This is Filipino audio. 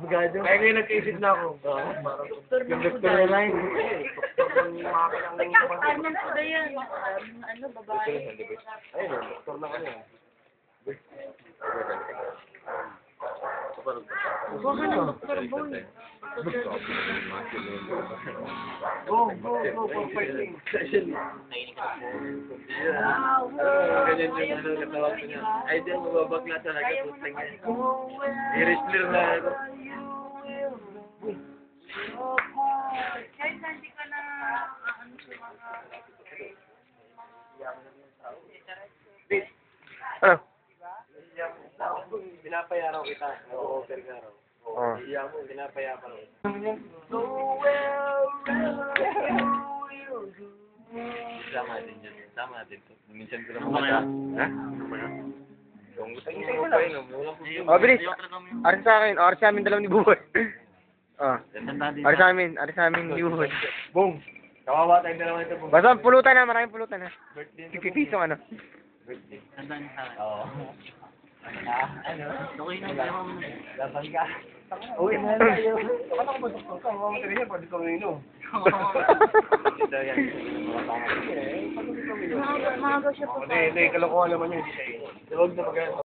Gado. Kaya ngayon nagkaisip na ako. Yung doktor na lang. Ano ba yan? Ano, babae? Ayun, doktor na kanya. Baka ng Dr. Boy. Go, for fighting. Wow! Ganyan yung ano, natawag ko niya. Ay, di, mababagla talaga. Putang yan. I-wrestler na ako. Kahit na hindi ka na ano sa mga... Ano? Binapayaran kita. O-offer ka raw. Oh. Iya mo, binapayaran ka. Sama din dyan. Sama din to. Minsan ko lang mga. Ha? Kung gusto mo pa yun, Oh, bilis. Aris sa akin. Aris sa amin dalaw ni Buboy. Oh. Aris sa amin ni Buboy. Boom! Kawawa tayong dalawa ito. Boom. Basta pulutan na, maraming pulutan na. Birthday. 50 piso ano. Birthday. Tandaan niya sa akin. Oo. Ano? Okay na, hindi ako muna. Laban ka. Uy, na tayo. Paano ko ba doktor ka? Mamamatay niya, pwede kang inom. Ito yan. Maaga siya pa. Hindi, kalokohan naman yun. Huwag na mag